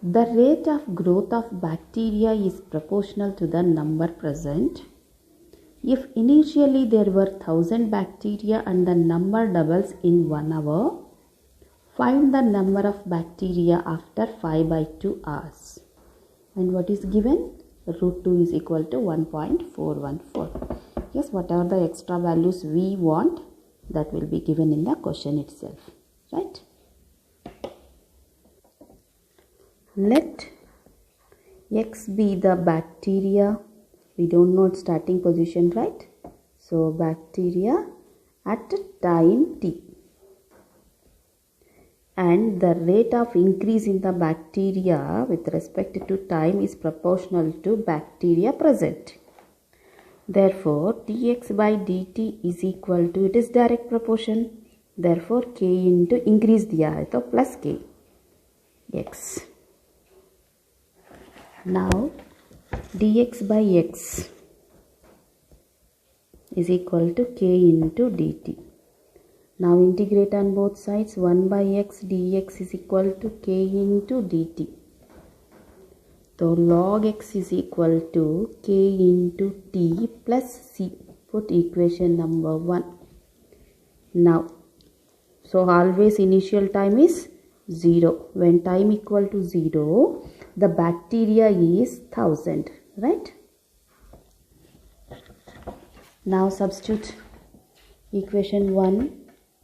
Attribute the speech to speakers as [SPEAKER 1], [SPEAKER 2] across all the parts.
[SPEAKER 1] The rate of growth of bacteria is proportional to the number present. If initially there were 1000 bacteria and the number doubles in 1 hour, find the number of bacteria after 5/2 hours. And what is given? Root 2 is equal to 1.414. Yes, whatever the extra values we want, that will be given in the question itself, right? Let X be the bacteria. We don't know its starting position, right? So bacteria at time t, and the rate of increase in the bacteria with respect to time is proportional to bacteria present. Therefore dx by dt is equal to, it is direct proportion, therefore k into increase दिया है तो plus k x. Now dx by x is equal to k into dt. Now integrate on both sides. 1 by x dx is equal to k into dt. So log x is equal to k into t plus c. Put equation number 1. Now, so always initial time is 0. When time equal to 0, the bacteria is 1000, right? Now substitute equation 1.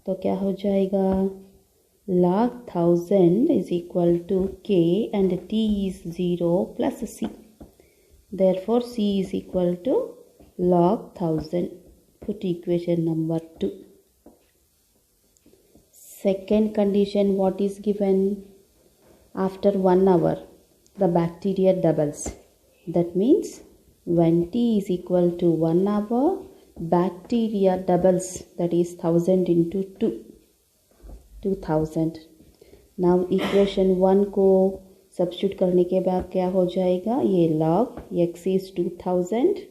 [SPEAKER 1] तो क्या हो जाएगा? Log 1000 is equal to k and t is 0 plus c. Therefore c is equal to log 1000. Put equation number 2. Second condition, what is given? After 1 hour, the bacteria doubles. That means when t is equal to 1 hour, bacteria doubles, that is 1000 into 2, 2000. Now equation 1 को substitute करने के बाद क्या हो जाएगा? ये log x is 2000,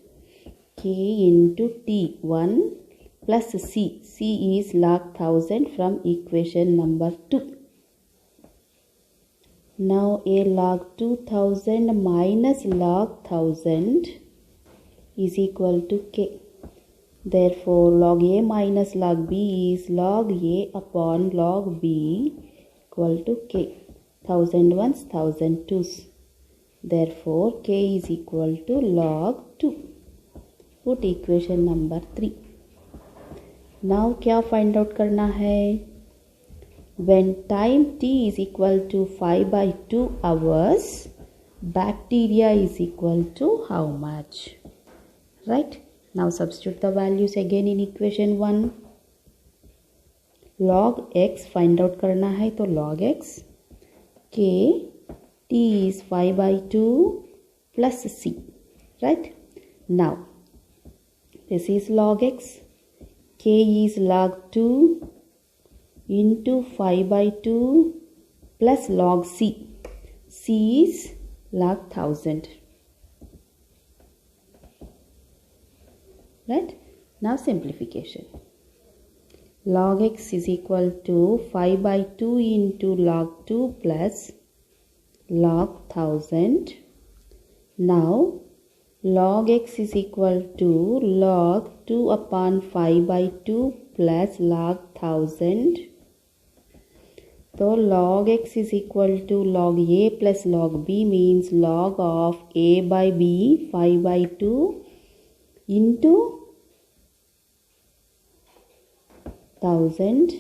[SPEAKER 1] k into t 1 plus c. c is log 1000 from equation number 2. Now a log 2000 minus log 1000 is equal to k. Therefore log a minus log b is log a upon log b equal to k. 1000 ones, 1000 twos. Therefore k is equal to log 2. Put equation number 3. Now क्या find out करना है? When time t is equal to 5/2 hours, bacteria is equal to how much? Right? Now substitute the values again in equation 1. Log x find out करना है तो log x, k, t is 5/2 plus c. Right? Now this is log x, k is log 2 into 5/2 plus log c. c is log 1000. Right? Now simplification. Log x is equal to 5/2 into log 2 plus log 1000. Now log x is equal to log 2 upon 5/2 plus log 1000. So log x is equal to log a plus log b means log of a by b 5/2 into 1000.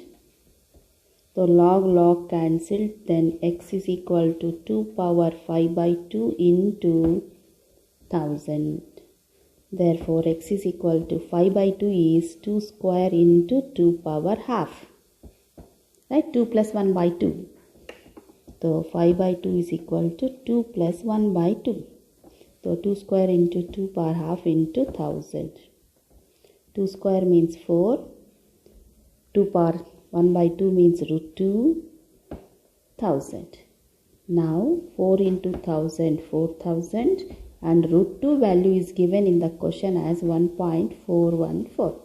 [SPEAKER 1] So log cancelled, then x is equal to 2 power 5/2 into 1000. Therefore x is equal to 5/2 is 2 square into 2 power half. Right? 2 plus 1 by 2. So 5/2 is equal to 2 plus 1 by 2. So 2 square into 2 power half into 1000. 2 square means 4. 2 power 1 by 2 means root 2. 1000. Now 4 into 1000, 4000, and root 2 value is given in the question as 1.414.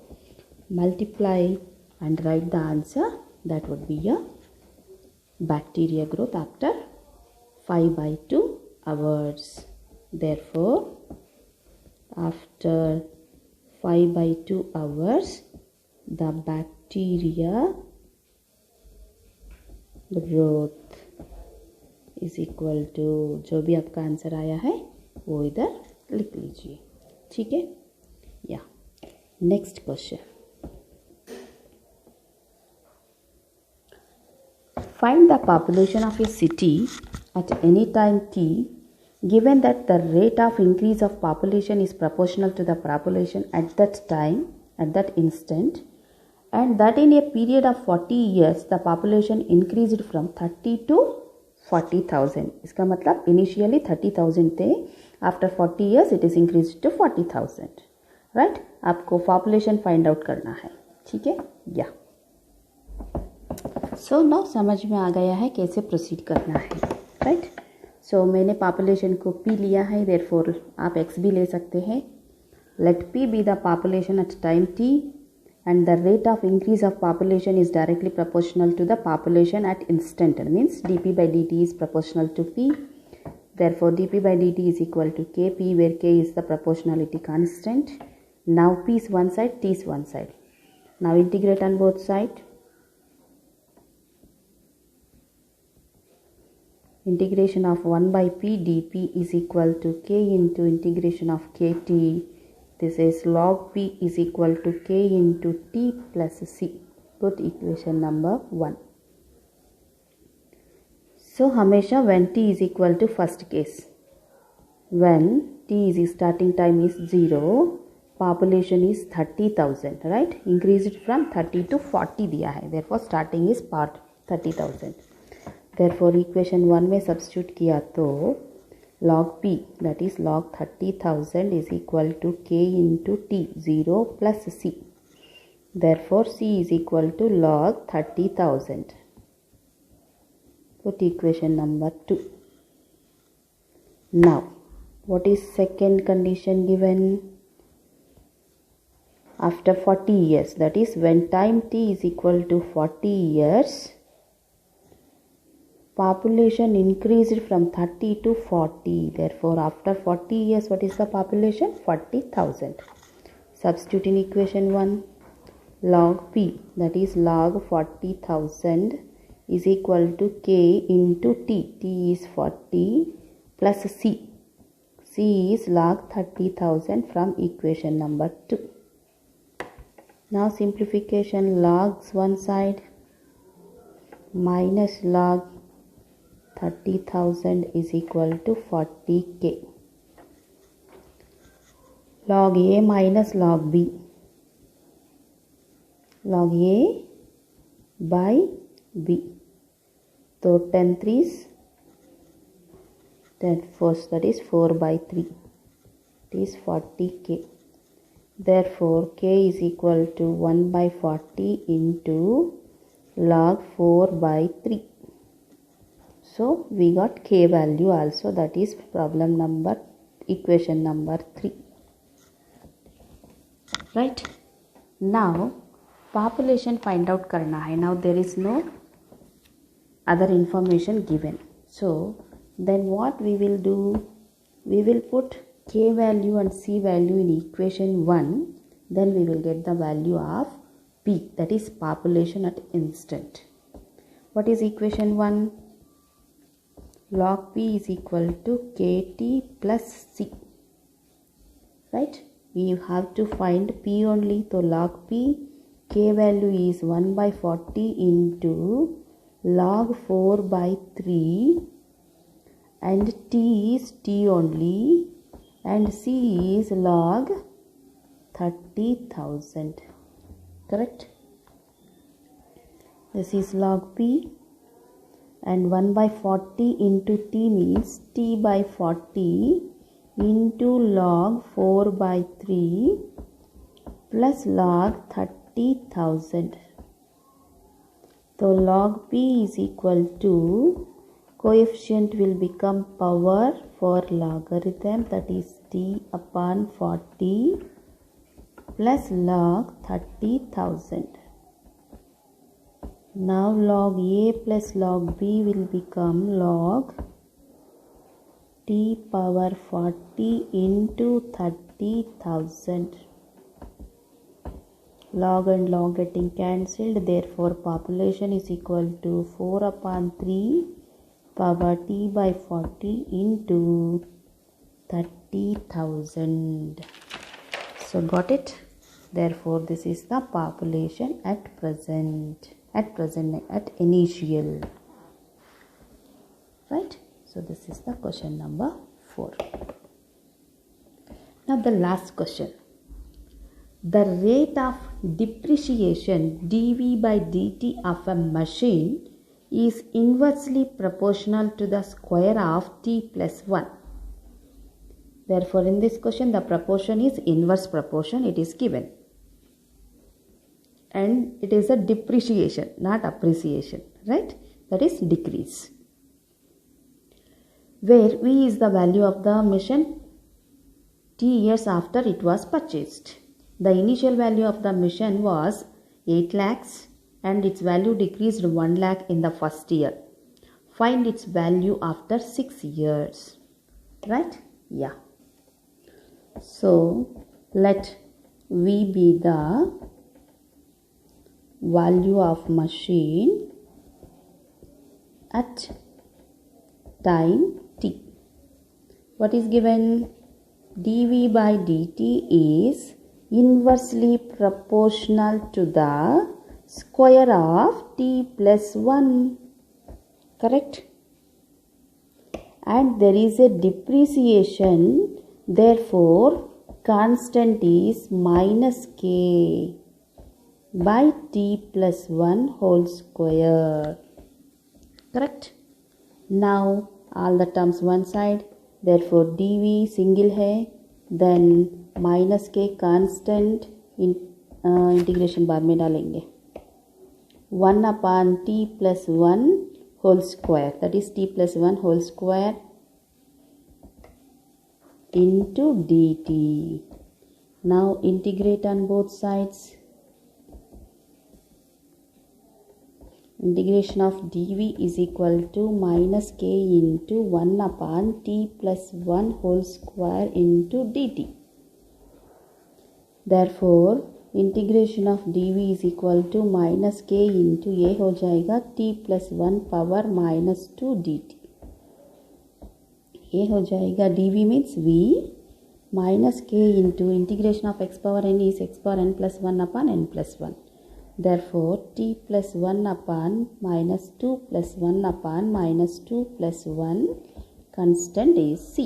[SPEAKER 1] Multiply and write the answer. That would be a bacteria growth after 5/2 hours. Therefore, after 5/2 hours, the bacteria growth is equal to, जो भी आपका answer आया है वो इधर लिख लीजिए. ठीक है. या next question. Find the population of a city at any time t, given that the rate of increase of population is proportional to the population at that time, at that instant, and that in a period of 40 years the population increased from 30 to 40,000. इसका मतलब initially 30,000 थे, after 40 years it is increased to 40,000. Right. आपको population find out करना है. ठीक है. या so now समझ में आ गया है कैसे प्रोसीड करना है. राइट. सो मैंने पॉपुलेशन को पी लिया है, देयरफॉर आप एक्स भी ले सकते हैं. Let P be the population at time T and the rate of increase of population is directly proportional to the population at instant. Means dp by dt is proportional to p. Therefore dp by dt is equal to kp, where k is the proportionality constant. Now p is one side, t is one side. Now integrate on both sides. Integration of 1 by p dp is equal to k into integration of kt. This is log p is equal to k into t plus c. Put equation number 1. So हमेशा when t is equal to first case, when t is starting time is 0, population is 30,000, right? Increased from 30 to 40 दिया है, therefore starting is part 30,000. Therefore equation 1 में substitute किया तो log p, that is log 30,000 is equal to k into t, 0 plus c. Therefore c is equal to log 30,000. Put equation number 2. Now what is second condition given? After 40 years, that is when time t is equal to 40 years, population increased from 30 to 40. Therefore after 40 years, what is the population? 40,000. Substitute in equation 1. Log p, that is log 40,000 is equal to k into t. T is 40 plus c. C is log 30,000 from equation number 2. Now simplification, logs one side minus log 30,000 is equal to 40k. Log a minus log b. Log a by b. So 10 3s, 10 4s, that is 4 by 3. It is 40k. Therefore k is equal to 1 by 40 into log 4 by 3. So we got k value also, that is problem number, equation number 3. Right. Now population find out करना है. Now there is no other information given. So then what we will do? We will put k value and c value in equation 1. Then we will get the value of p, that is population at instant. What is equation 1? Log p is equal to kt plus c. Right? We have to find p only. So log p, k value is 1 by 40 into log 4 by 3, and t is t only, and c is log 30,000. Correct? This is log p, and 1 by 40 into t means t by 40 into log 4 by 3 plus log 30,000. So log p is equal to, coefficient will become power for logarithm, that is t upon 40 plus log 30,000. Now log a plus log b will become log t power 40 into 30,000. Log and log getting cancelled, therefore population is equal to 4 upon 3 power t by 40 into 30,000. So got it? Therefore this is the population at initial. Right? So this is the question number 4. Now the last question. The rate of depreciation dV by dt of a machine is inversely proportional to the square of t plus 1. Therefore, in this question, the proportion is inverse proportion. It is given. And it is a depreciation, not appreciation. Right? That is decrease. Where V is the value of the machine t years after it was purchased. The initial value of the machine was 8 lakhs and its value decreased 1 lakh in the first year. Find its value after 6 years. Right? Yeah. So, let V be the value of machine at time t. What is given? dV by dt is inversely proportional to the square of t plus 1. Correct? And there is a depreciation, therefore constant is minus k by t plus 1 whole square. Correct? Now all the terms one side, therefore dv single hai, then minus के constant integration बाद में डालेंगे 1 upon t plus 1 whole square, that is t plus 1 whole square into dt. Now integrate on both sides. Integration of dv is equal to minus k into 1 upon t plus 1 whole square into dt. Therefore, integration of dv is equal to minus k into ये हो जाएगा t plus 1 power minus 2 dt. ये हो जाएगा dv means v minus k into integration of x power n is x power n plus 1 upon n plus 1. Therefore, t plus 1 upon minus 2 plus 1 upon minus 2 plus 1 constant is c.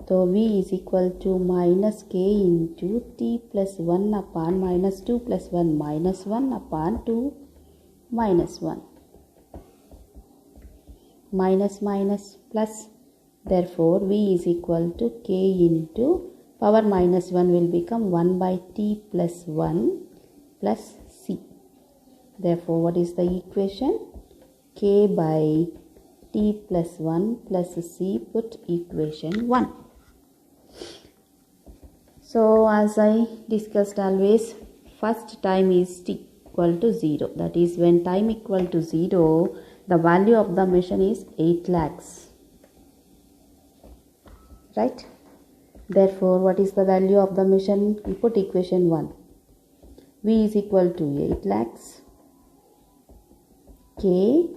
[SPEAKER 1] So v is equal to minus k into t plus 1 upon minus 2 plus 1 minus 1 upon 2 minus 1. Minus minus plus. Therefore, v is equal to k into power minus 1 will become 1 by t plus 1 plus c. Therefore, what is the equation? K by t plus 1 plus c, put equation 1. So, as I discussed always, first time is t equal to 0. That is, when time equal to 0, the value of the machine is 8 lakhs. Right? Therefore, what is the value of the machine? We put equation 1. V is equal to 8 lakhs. K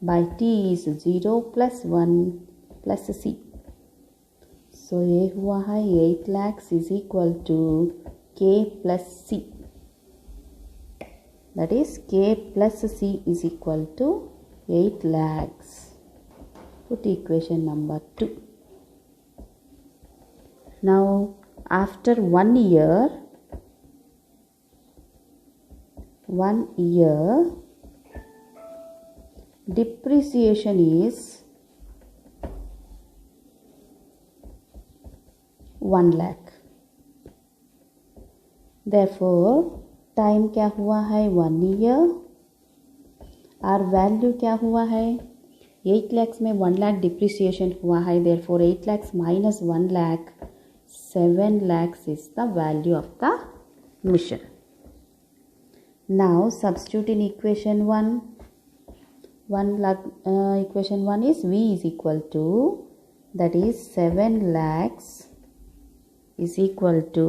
[SPEAKER 1] by t is 0 plus 1 plus c. So, ये हुआ है 8 lakhs is equal to k plus c. That is, k plus c is equal to 8 lakhs. Put equation number 2. Now, after 1 year, depreciation is 1 lakh. Therefore, time क्या हुआ है 1 year और value क्या हुआ है 8 lakhs में 1 lakh depreciation हुआ है. Therefore, 8 lakhs minus 1 lakh, 7 lakhs is the value of the machine. Now, substitute in equation 1. Equation 1 is V is equal to that is 7 lakhs is equal to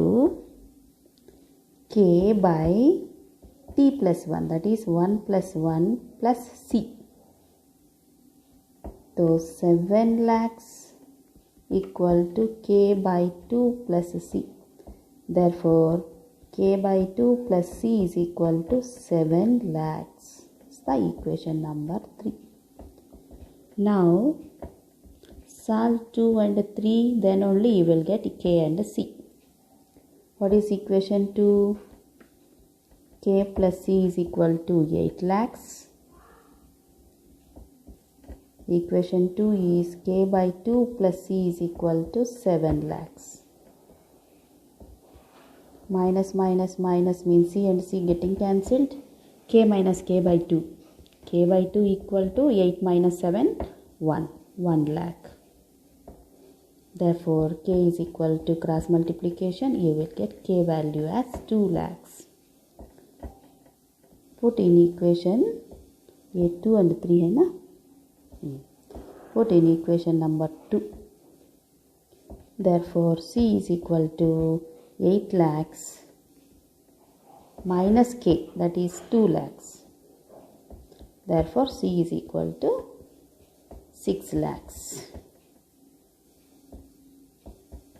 [SPEAKER 1] k by t plus 1, that is 1 plus 1 plus c. So 7 lakhs equal to k by 2 plus c. Therefore, k by 2 plus c is equal to 7 lakhs. It's the equation number 3. Now, solve 2 and 3, then only you will get k and c. What is equation 2? K plus c is equal to 8 lakhs. Equation 2 is k by 2 plus c is equal to 7 lakhs. Minus minus minus means c and c getting cancelled. K minus k by 2. K by 2 equal to 8 minus 7, 1 lakh. Therefore, k is equal to cross multiplication. You will get k value as 2 lakhs. Put in equation 2 and 3 है ना? Put in equation number 2. Therefore, c is equal to 8 lakhs minus k, that is 2 lakhs. Therefore, c is equal to 6 lakhs.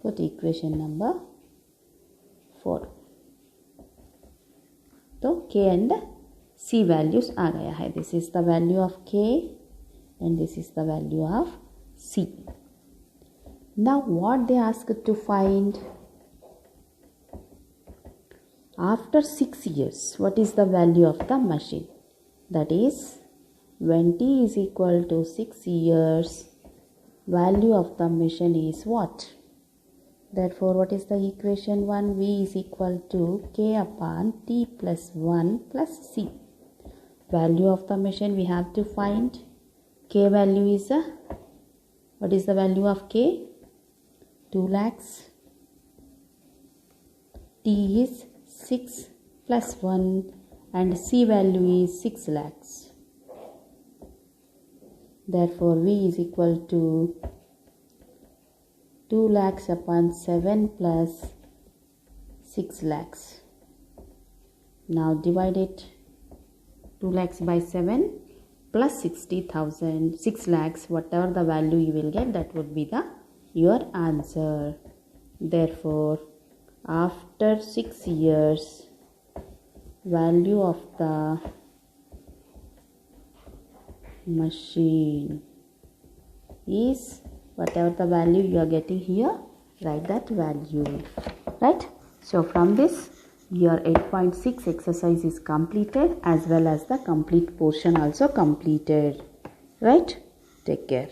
[SPEAKER 1] Put equation number 4. तो k and c values आ गया है. This is the value of k and this is the value of c. Now what they asked to find? After 6 years, what is the value of the machine? That is, when t is equal to 6 years, value of the machine is what? Therefore, what is the equation 1? V is equal to k upon t plus 1 plus c. Value of the machine we have to find. K value is what is the value of k? 2 lakhs. T is 6 plus 1 and c value is 6 lakhs. Therefore, V is equal to 2 lakhs upon 7 plus 6 lakhs. Now divide it. 2 lakhs by 7 plus 60,000, 6 lakhs, whatever the value you will get, that would be your answer. Therefore, after 6 years, value of the machine is whatever the value you are getting here, write that value, right? So from this, your 8.6 exercise is completed as well as the complete portion also completed, right? Take care.